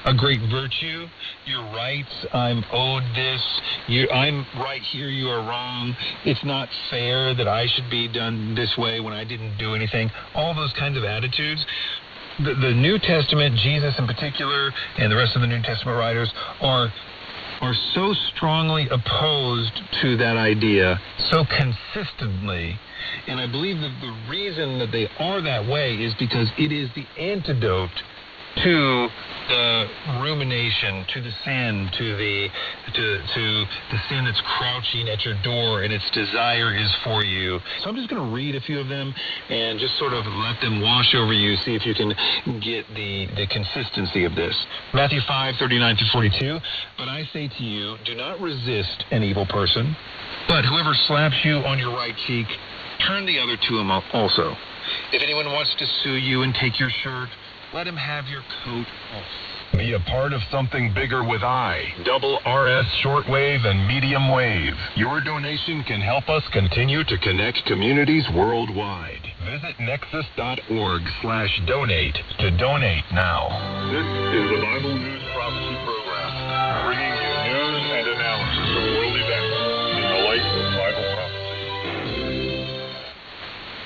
a great virtue. You're right, I'm owed this. I'm right here, you are wrong. It's not fair that I should be done this way when I didn't do anything. All those kinds of attitudes. The New Testament, Jesus in particular, and the rest of the New Testament writers are so strongly opposed to that idea, so consistently. And I believe that the reason that they are that way is because it is the antidote to the rumination, to the sin, to the sin that's crouching at your door and its desire is for you. So I'm just going to read a few of them and just sort of let them wash over you, see if you can get the consistency of this. Matthew 5:39-42. But I say to you, do not resist an evil person, but whoever slaps you on your right cheek, turn the other to him also. If anyone wants to sue you and take your shirt, let him have your coat off. Be a part of something bigger with double RS shortwave and medium wave. Your donation can help us continue to connect communities worldwide. Visit nexus.org/donate to donate now. This is the Bible News Prophecy Program, bringing you news and analysis of world events in the light of Bible prophecy.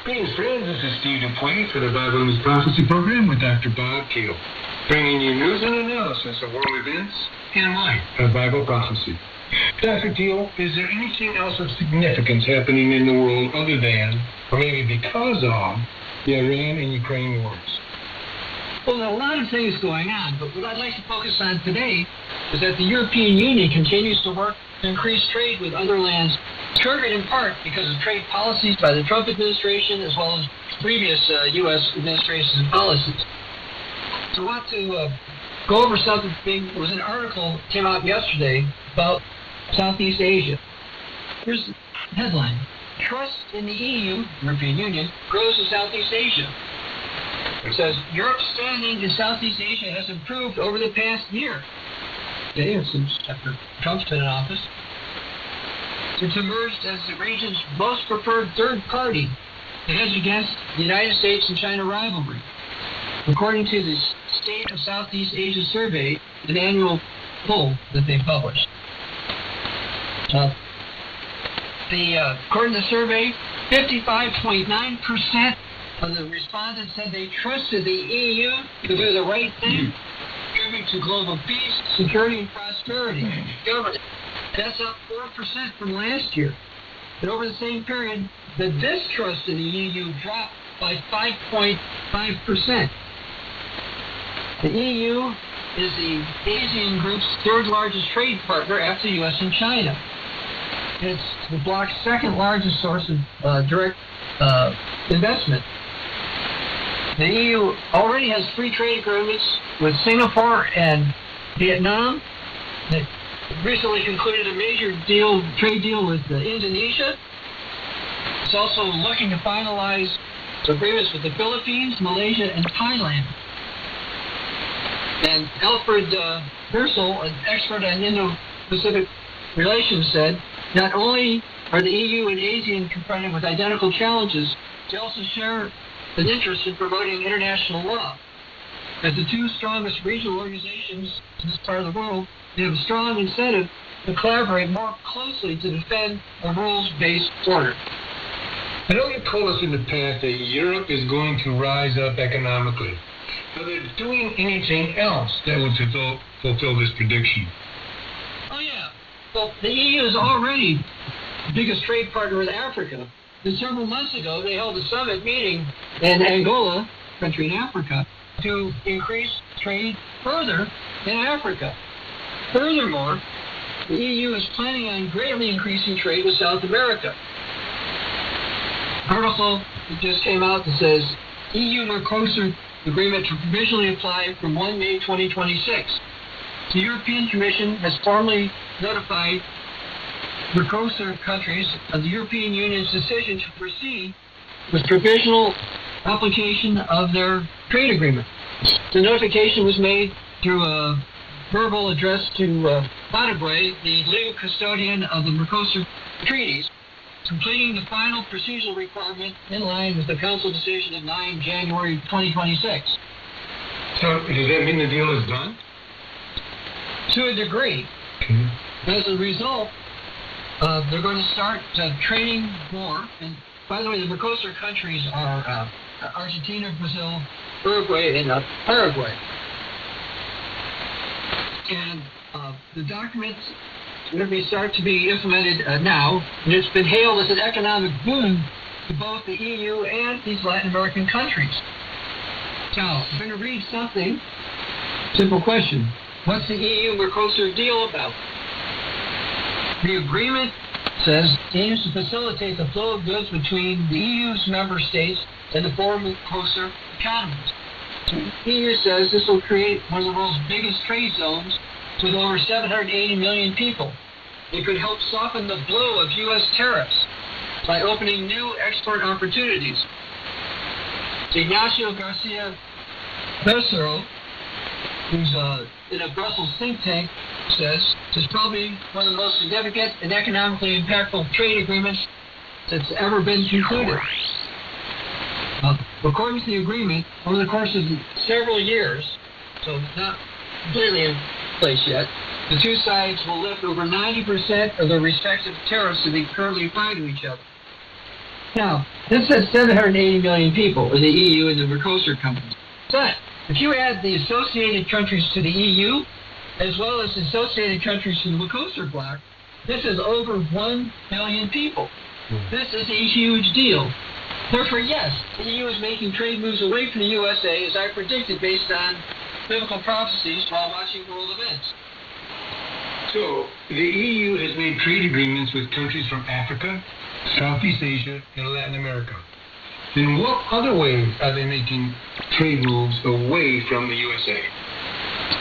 Greetings, friends. This is Steve Dupuis for the Bible News Prophecy Program with Dr. Bob Keel, bringing you news and analysis of world events in light of Bible prophecy. Dr. Keel, is there anything else of significance happening in the world other than, or maybe because of, the Iran and Ukraine wars? Well, there are a lot of things going on, but what I'd like to focus on today is that the European Union continues to work to increase trade with other lands, triggered in part because of trade policies by the Trump administration as well as previous U.S. administrations and policies. So I want to go over something big. There was an article that came out yesterday about Southeast Asia. Here's the headline. Trust in the EU, European Union, grows in Southeast Asia. It says, Europe's standing in Southeast Asia has improved over the past year. Since after Trump's been in office. It's emerged as the region's most preferred third party to hedge against the United States and China rivalry. According to the State of Southeast Asia Survey, an annual poll that they published. According to the survey, 55.9% of the respondents said they trusted the EU to do the right thing, contributing to global peace, security, and prosperity. Government. That's up 4% from last year. And over the same period, the distrust in the EU dropped by 5.5%. The EU is the Asian group's third largest trade partner after the U.S. and China. It's the bloc's second largest source of direct investment. The EU already has free trade agreements with Singapore and Vietnam. It recently concluded a major trade deal with Indonesia. It's also looking to finalize agreements with the Philippines, Malaysia, and Thailand. And Alfred Bersel, an expert on Indo-Pacific relations, said, not only are the EU and ASEAN confronted with identical challenges, they also share an interest in promoting international law. As the two strongest regional organizations in this part of the world, they have a strong incentive to collaborate more closely to defend a rules-based order. I know you told us in the past that Europe is going to rise up economically. Are they doing anything else that would fulfill this prediction? Oh, yeah. Well, the EU is already the biggest trade partner with Africa. And several months ago, they held a summit meeting in Angola, country in Africa, to increase trade further in Africa. Furthermore, the EU is planning on greatly increasing trade with South America. An article that just came out that says EU-Mercosur agreement to provisionally apply from 1 May 2026. The European Commission has formally notified Mercosur countries of the European Union's decision to proceed with provisional application of their trade agreement. The notification was made through a verbal address to Paraguay, the legal custodian of the Mercosur treaties, completing the final procedural requirement in line with the Council decision of 9 January 2026. So, does that mean the deal is done? to a degree. Okay. As a result, they're going to start trading more. And by the way, the Mercosur countries are Argentina, Brazil, Uruguay, and Paraguay. And the documents are going to start to be implemented now, and it's been hailed as an economic boom to both the EU and these Latin American countries. Now, I'm going to read something. Simple question. What's the EU-Mercosur deal about? The agreement says aims to facilitate the flow of goods between the EU's member states and the four Mercosur economies. The EU says this will create one of the world's biggest trade zones with over 780 million people. It could help soften the blow of U.S. tariffs by opening new export opportunities. Ignacio Garcia Becerro, who's in a Brussels think tank, says this is probably one of the most significant and economically impactful trade agreements that's ever been concluded. According to the agreement, over the course of several years, so not completely in place yet, the two sides will lift over 90% of their respective tariffs that they currently apply to each other. Now, this says 780 million people in the EU and the Mercosur countries. But if you add the associated countries to the EU, as well as associated countries to the Mercosur bloc, this is over 1 billion people. This is a huge deal. Therefore, yes, the EU is making trade moves away from the USA, as I predicted, based on biblical prophecies while watching world events. So, the EU has made trade agreements with countries from Africa, Southeast Asia, and Latin America. In what other ways are they making trade moves away from the USA?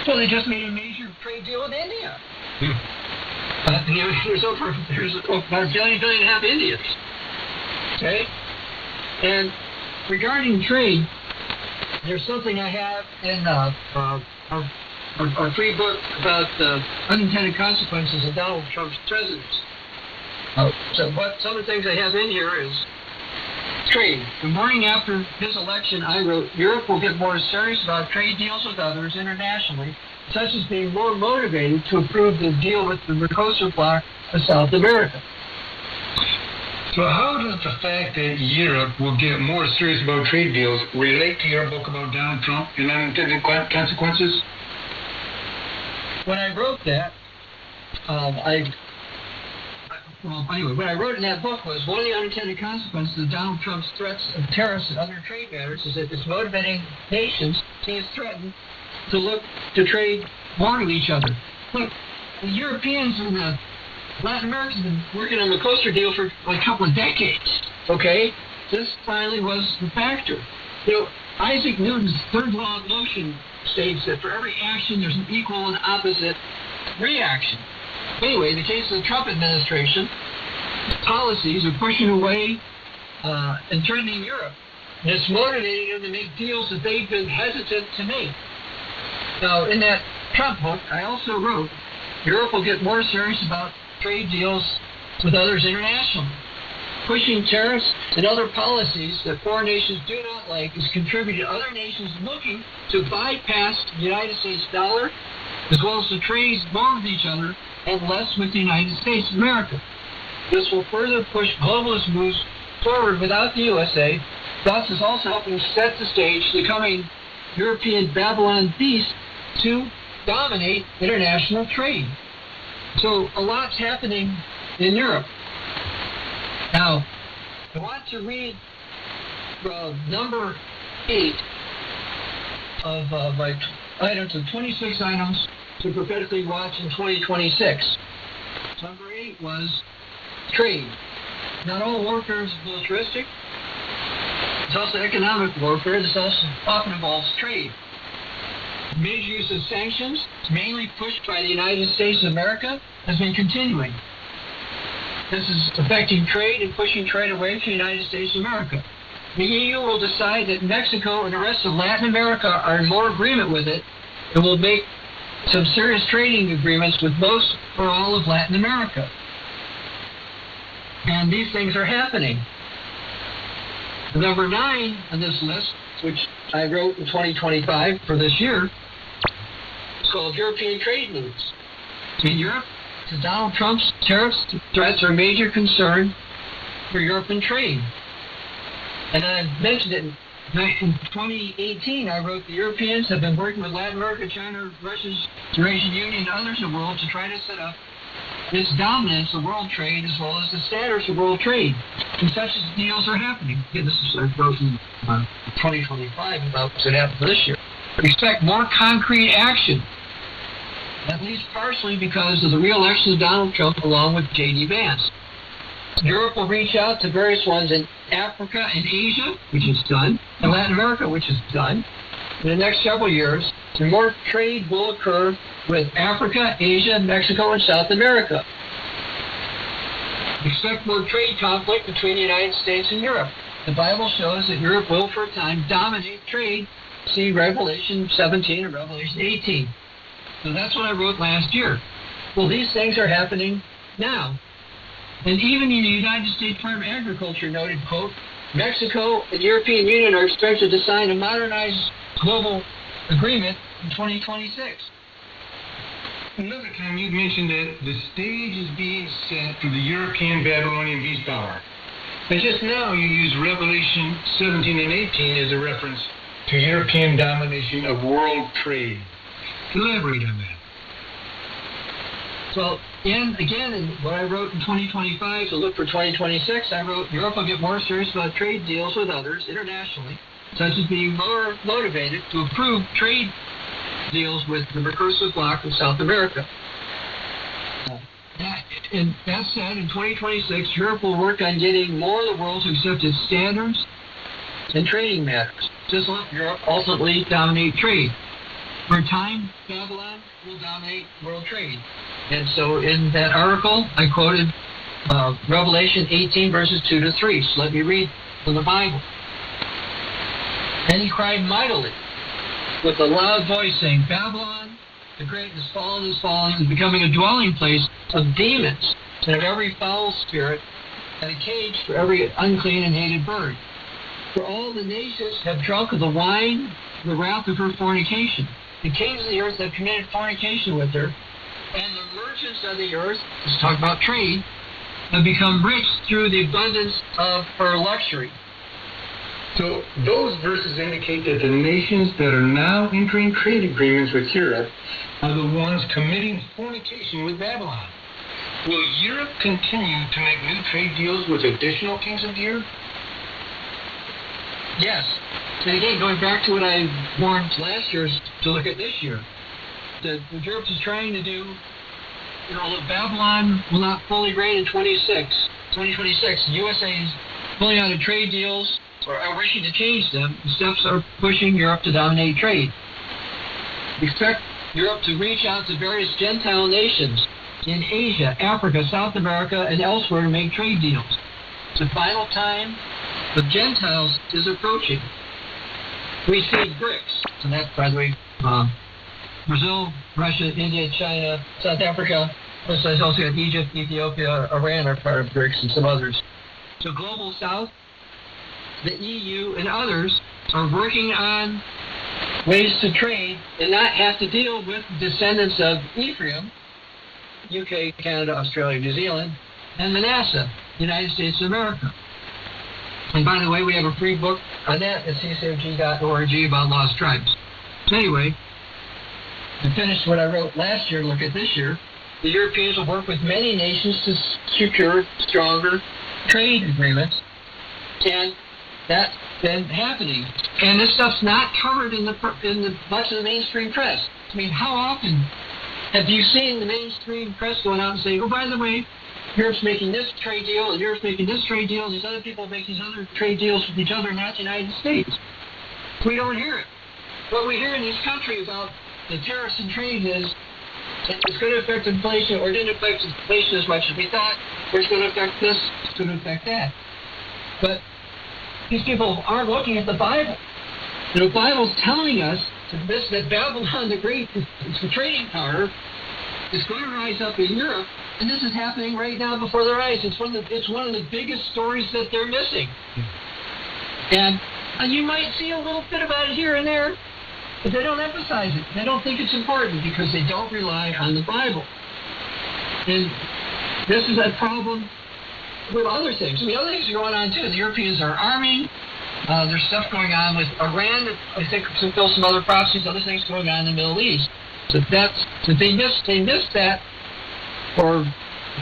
Well, they just made a major trade deal with India. There's about a billion and a half Indians. Okay? And regarding trade, there's something I have in our free book about unintended consequences of Donald Trump's presidency. So some of the things I have in here is trade. The morning after his election, I wrote, Europe will get more serious about trade deals with others internationally, such as being more motivated to approve the deal with the Mercosur bloc of South America. So how does the fact that Europe will get more serious about trade deals relate to your book about Donald Trump and unintended consequences? When I wrote that, what I wrote in that book was one of the unintended consequences of Donald Trump's threats of tariffs and other trade matters is that it's motivating nations he has threatened to look to trade more with each other. Look, the Europeans and the Latin Americans have been working on the Mercosur deal for like a couple of decades. Okay? This finally was the factor. You know, Isaac Newton's third law of motion states that for every action there's an equal and opposite reaction. Anyway, in the case of the Trump administration, policies are pushing away and threatening Europe. And it's motivating them to make deals that they've been hesitant to make. Now, in that Trump book, I also wrote, Europe will get more serious about trade deals with others internationally. Pushing tariffs and other policies that foreign nations do not like is contributing to other nations looking to bypass the United States dollar, as well as to trade more with each other and less with the United States of America. This will further push globalist moves forward without the USA. Thus, is also helping set the stage for the coming European Babylon beast to dominate international trade. So a lot's happening in Europe. Now, I want to read number 8 of my items, of 26 items to prophetically watch in 2026. Number 8 was trade. Not all warfare is militaristic. It's also economic warfare. This also often involves trade. Major use of sanctions, mainly pushed by the United States of America, has been continuing. This is affecting trade and pushing trade away from the United States of America. The EU will decide that Mexico and the rest of Latin America are in more agreement with it and will make some serious trading agreements with most or all of Latin America. And these things are happening. Number 9 on this list, which I wrote in 2025 for this year, is called European Trade Moves. In Europe, Donald Trump's tariffs threats are a major concern for European trade. And I mentioned it in 2018. I wrote, the Europeans have been working with Latin America, China, Russia's Eurasian Union, and others in the world to try to set up this dominance of world trade as well as the standards of world trade. And such deals are happening. Again, this is a growth in 2025 about what's going to happen this year. We expect more concrete action, at least partially because of the re-election of Donald Trump along with J.D. Vance. Europe will reach out to various ones in Africa and Asia, which is done, and Latin America, which is done. In the next several years, more trade will occur with Africa, Asia, Mexico, and South America. Expect more trade conflict between the United States and Europe. The Bible shows that Europe will, for a time, dominate trade. See Revelation 17 and Revelation 18. So that's what I wrote last year. Well, these things are happening now. And even in the United States Department of Agriculture noted, quote, Mexico and the European Union are expected to sign a modernized global agreement in 2026. Another time you mentioned that the stage is being set for the European Babylonian beast power. And just now you used Revelation 17 and 18 as a reference to European domination of world trade. Elaborate on that. Well, in what I wrote in 2025 to look for 2026, I wrote Europe will get more serious about trade deals with others internationally, such as being more motivated to approve trade deals with the Mercosur bloc of South America. And that said, in 2026, Europe will work on getting more of the world to accept its standards and trading matters. This will help Europe ultimately dominate trade. For a time, Babylon will dominate world trade. And so in that article, I quoted Revelation 18, verses 2 to 3. So let me read from the Bible. And he cried mightily with a loud voice, saying, Babylon, the great, is fallen, and becoming a dwelling place of demons and of every foul spirit, and a cage for every unclean and hated bird. For all the nations have drunk of the wine, the wrath of her fornication. The kings of the earth have committed fornication with her, and the merchants of the earth, let's talk about trade, have become rich through the abundance of her luxury. So those verses indicate that the nations that are now entering trade agreements with Europe are the ones committing fornication with Babylon. Will Europe continue to make new trade deals with additional kings of the earth? Yes. And again, going back to what I warned last year, to look at this year. What Europe is trying to do, Babylon will not fully reign in 2026. The USA is pulling out of trade deals or are wishing to change them. The steps are pushing Europe to dominate trade. We expect Europe to reach out to various Gentile nations in Asia, Africa, South America, and elsewhere to make trade deals. The final time of Gentiles is approaching. We see BRICS, and that's, by the way, Brazil, Russia, India, China, South Africa. Also got Egypt, Ethiopia, Iran are part of BRICS, and some others. So Global South, the EU, and others are working on ways to trade and not have to deal with descendants of Ephraim, UK, Canada, Australia, New Zealand, and Manasseh, United States of America. And by the way, we have a free book on that at ccog.org about lost tribes. So anyway, to finish what I wrote last year, look at this year, the Europeans will work with many nations to secure stronger trade agreements, and that's been happening. And this stuff's not covered in the much of the mainstream press. I mean, how often have you seen the mainstream press going out and saying, oh, by the way, Europe's making this trade deal, and Europe's making this trade deal, and these other people make these other trade deals with each other, not the United States? We don't hear it. What we hear in these countries about the tariffs and trade is it's going to affect inflation, or it didn't affect inflation as much as we thought, or it's going to affect this, it's going to affect that. But these people aren't looking at the Bible. The Bible's telling us that Babylon the Great, the trading power, is going to rise up in Europe, and this is happening right now before their eyes. It's one of the biggest stories that they're missing. And you might see a little bit about it here and there, but they don't emphasize it. They don't think it's important because they don't rely on the Bible. And this is a problem with other things. I mean, other things are going on too. The Europeans are arming. There's stuff going on with Iran that I think fulfills some other prophecies, other things going on in the Middle East. So they missed that for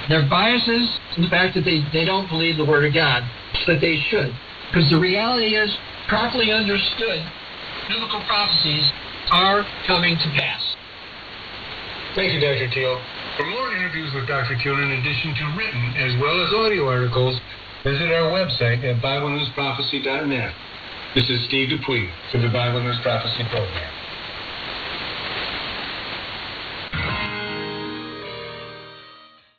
their biases and the fact that they don't believe the Word of God, but they should. Because the reality is, properly understood, biblical prophecies are coming to pass. Thank you, Dr. Teal. For more interviews with Dr. Teal, in addition to written as well as audio articles, visit our website at BibleNewsProphecy.net. This is Steve Dupuy for the Bible News Prophecy Program.